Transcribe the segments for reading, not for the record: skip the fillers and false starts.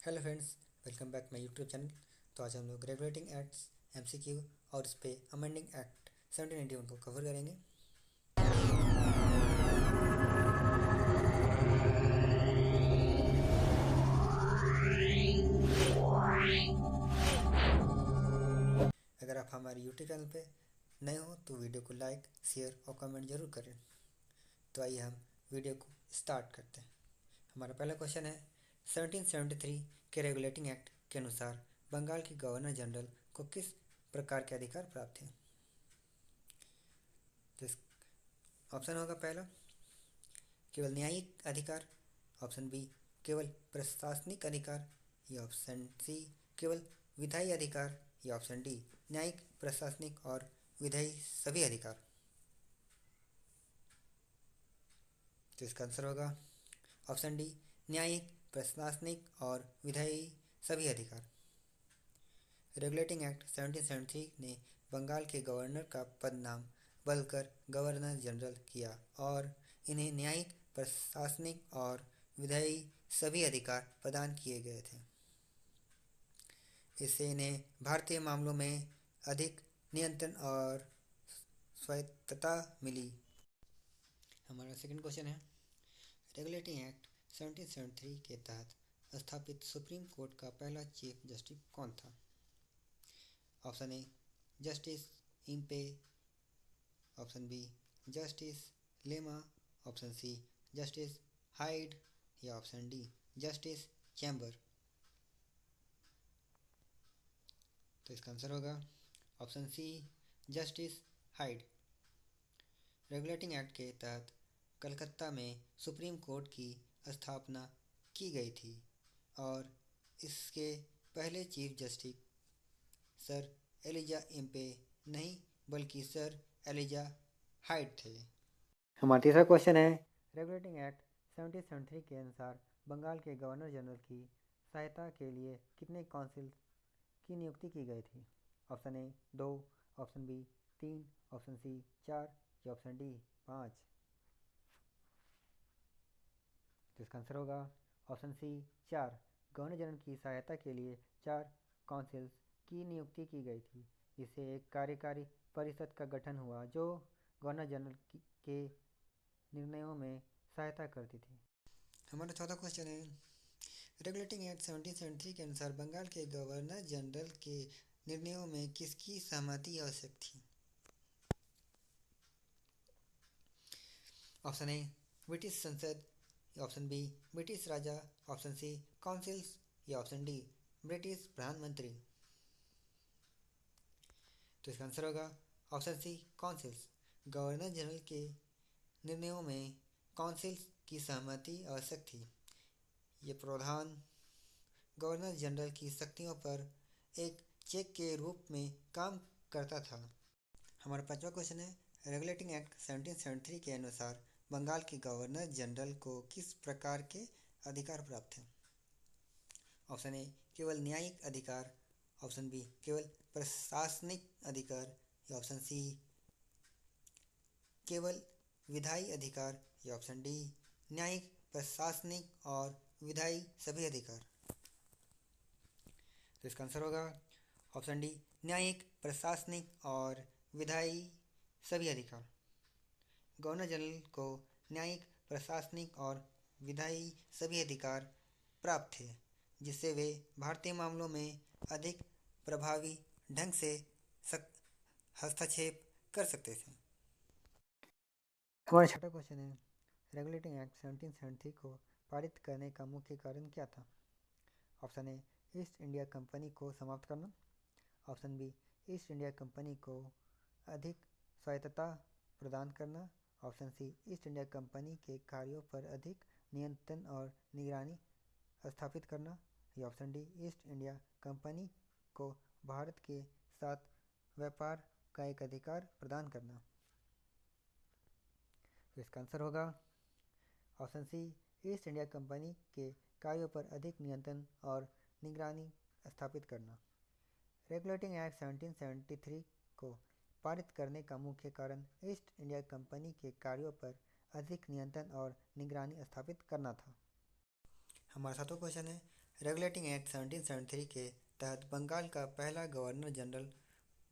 Hello friends, welcome back my YouTube channel. तो आज हम लोग रेगुलेटिंग एक्ट्स एमसीक्यू और उस पे अमेंडिंग एक्ट 1791 को कवर करेंगे। अगर आप हमारे यूट्यूब चैनल पे नए हो तो वीडियो को लाइक, शेयर और कमेंट जरूर करें। तो आइए हम वीडियो को स्टार्ट करते हैं। हमारा पहला क्वेश्चन है 1773 के रेगुलेटिंग एक्ट के अनुसार बंगाल के गवर्नर जनरल को किस प्रकार के अधिकार प्राप्त हैं। तो ऑप्शन होगा पहला केवल न्यायिक अधिकार, ऑप्शन बी केवल प्रशासनिक अधिकार, या ऑप्शन सी केवल विधायी अधिकार, या ऑप्शन डी न्यायिक, प्रशासनिक और विधायी सभी अधिकार। तो इसका आंसर होगा ऑप्शन डी न्यायिक, प्रशासनिक और विधायी सभी अधिकार। रेगुलेटिंग एक्ट 1773 ने बंगाल के गवर्नर का पद नाम बदलकर गवर्नर जनरल किया और इन्हें न्यायिक, प्रशासनिक और विधायी सभी अधिकार प्रदान किए गए थे। इससे इन्हें भारतीय मामलों में अधिक नियंत्रण और स्वायत्तता मिली। हमारा सेकंड क्वेश्चन है रेगुलेटिंग एक्ट 1773 के तहत स्थापित सुप्रीम कोर्ट का पहला चीफ जस्टिस कौन था। Option A justice Impey, option B justice लेमा, ऑप्शन सी जस्टिस हाइड, या ऑप्शन डी जस्टिस चैम्बर। तो इसका आंसर होगा option C justice Hyde. Regulating act के तहत कलकत्ता में सुप्रीम कोर्ट की स्थापना की गई थी और इसके पहले chief justice sir Elijah Impey नहीं बल्कि सर एलिजा हाइड थे। हमारा तीसरा क्वेश्चन है रेगुलेटिंग एक्ट 1773 के अनुसार बंगाल के गवर्नर जनरल की सहायता के लिए कितने काउंसिल की नियुक्ति की गई थी। Option A 2, option B 3, option C 4, या ऑप्शन डी 5। तो इसका आंसर होगा ऑप्शन सी 4। गवर्नर जनरल की सहायता के लिए 4 काउंसिल्स की नियुक्ति की गई थी। इससे एक कार्यकारी परिषद का गठन हुआ जो गवर्नर जनरल के निर्णयों में सहायता करती थी। हमारा चौथा क्वेश्चन है रेगुलेटिंग एक्ट 1773 के अनुसार बंगाल के गवर्नर जनरल के निर्णयों में किसकी सहमति आवश्यक थी। ऑप्शन ए ब्रिटिश संसद, ऑप्शन बी ब्रिटिश राजा, ऑप्शन सी काउंसिल्स, या ऑप्शन डी ब्रिटिश प्रधानमंत्री। तो इसका आंसर होगा option C councils. Governor general के निर्णयों में काउंसिल्स की सहमति आवश्यक थी। ये प्रावधान गवर्नर जनरल की शक्तियों पर एक चेक के रूप में काम करता था। हमारा पांचवा क्वेश्चन है रेगुलेटिंग एक्ट 1773 के अनुसार बंगाल के गवर्नर जनरल को किस प्रकार के अधिकार प्राप्त हैं। ऑप्शन ए केवल न्यायिक अधिकार, ऑप्शन बी केवल प्रशासनिक अधिकार, या ऑप्शन सी केवल विधायी अधिकार, या ऑप्शन डी न्यायिक, प्रशासनिक और विधायी सभी अधिकार। तो इसका आंसर होगा ऑप्शन डी न्यायिक, प्रशासनिक और विधायी सभी अधिकार। गवर्नर जनरल को न्यायिक, प्रशासनिक और विधायी सभी अधिकार प्राप्त थे जिससे वे भारतीय मामलों में अधिक प्रभावी ढंग से हस्तक्षेप कर सकते थे। हमारा छठा क्वेश्चन है रेगुलेटिंग एक्ट 1773 को पारित करने का मुख्य कारण क्या था। Option A East India company को समाप्त करना, option B East India company को अधिक स्वायत्तता प्रदान करना, option C East India company के कार्यों पर अधिक नियंत्रण और निगरानी स्थापित करना, या option D east India company को भारत के साथ व्यापार का एक अधिकार प्रदान करना। तो इसका आंसर होगा option C East India company के कार्यों पर अधिक नियंत्रण और निगरानी स्थापित करना। रेगुलेटिंग एक्ट 1773 को पारित करने का मुख्य कारण ईस्ट इंडिया कंपनी के कार्यों पर अधिक नियंत्रण और निगरानी स्थापित करना था। हमारा सातवां क्वेश्चन है रेगुलेटिंग एक्ट 1773 के तहत बंगाल का पहला गवर्नर जनरल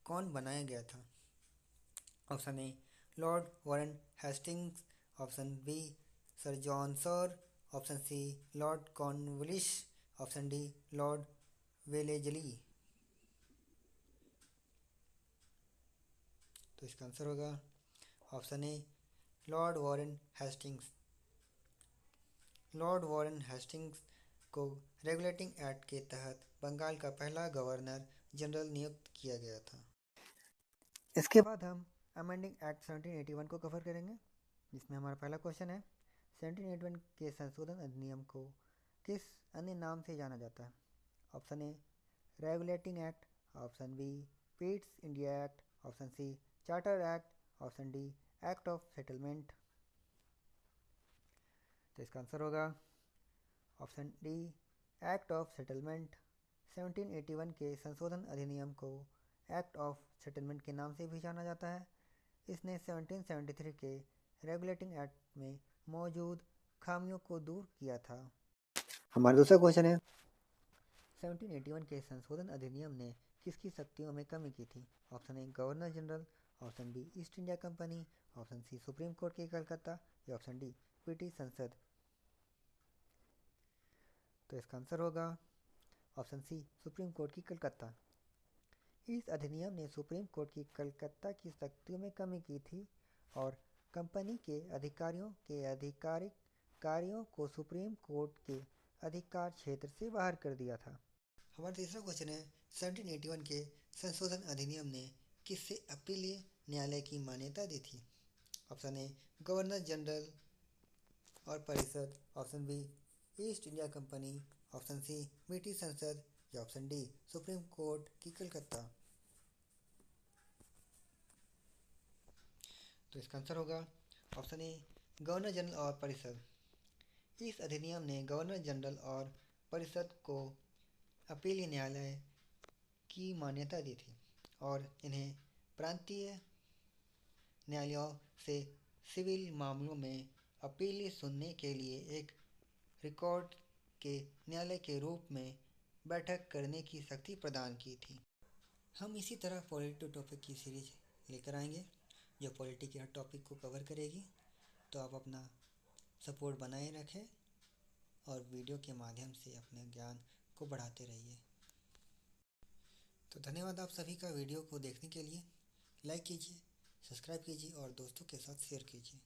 कौन बनाया गया था? Option A lord Warren Hastings, option B sir John sir, option C lord Cornwallis, option D lord Wellesley. तो इसका आंसर होगा option A lord Warren Hastings. Lord Warren Hastings को रेगुलेटिंग एक्ट के तहत बंगाल का पहला गवर्नर जनरल नियुक्त किया गया था। इसके बाद हम अमेंडिंग एक्ट 1781 को कवर करेंगे, जिसमें हमारा पहला क्वेश्चन है 1781 के संशोधन अधिनियम को किस अन्य नाम से जाना जाता है? Option A regulating act, option B Pitt's India act, option C charter act, option D act of settlement. तो इसका आंसर होगा option D act of settlement. 1781 के संशोधन अधिनियम को एक्ट ऑफ सेटलमेंट के नाम से भी जाना जाता है। इसने 1773 के रेगुलेटिंग एक्ट में मौजूद खामियों को दूर किया था। हमारा दूसरा क्वेश्चन है 1781 के संशोधन अधिनियम ने किसकी शक्तियों में कमी की थी? Option A governor general, option B East India company, option C supreme court की कलकत्ता, या ऑप्शन डी ब्रिटिश संसद। तो इसका आंसर होगा ऑप्शन सी सुप्रीम कोर्ट की कलकत्ता। इस अधिनियम ने सुप्रीम कोर्ट की कलकत्ता की शक्तियों में कमी की थी और कंपनी के अधिकारियों के आधिकारिक कार्यों को सुप्रीम कोर्ट के अधिकार क्षेत्र से बाहर कर दिया था। हमारा तीसरा क्वेश्चन है 1781 के संशोधन अधिनियम ने किससे अपीलीय न्यायालय की मान्यता दी थी? ऑप्शन ए गवर्नर जनरल और परिषद, option B East India company, option C British संसद, या ऑप्शन डी सुप्रीम कोर्ट की कलकत्ता। तो इसका आंसर होगा ऑप्शन ए गवर्नर जनरल और परिषद। इस अधिनियम ने गवर्नर जनरल और परिषद को अपीलीय न्यायालय की मान्यता दी थी और इन्हें प्रांतीय न्यायालयों से सिविल मामलों में अपील सुनने के लिए एक रिकॉर्ड के न्यायालय के रूप में बैठक करने की शक्ति प्रदान की थी। हम इसी तरह पॉलिटी टॉपिक की सीरीज लेकर आएंगे जो पॉलिटी के हर टॉपिक को कवर करेगी। तो आप अपना सपोर्ट बनाए रखें और वीडियो के माध्यम से अपने ज्ञान को बढ़ाते रहिए। तो धन्यवाद आप सभी का वीडियो को देखने के लिए। लाइक कीजिए, सब्सक्राइब कीजिए और दोस्तों के साथ शेयर कीजिए।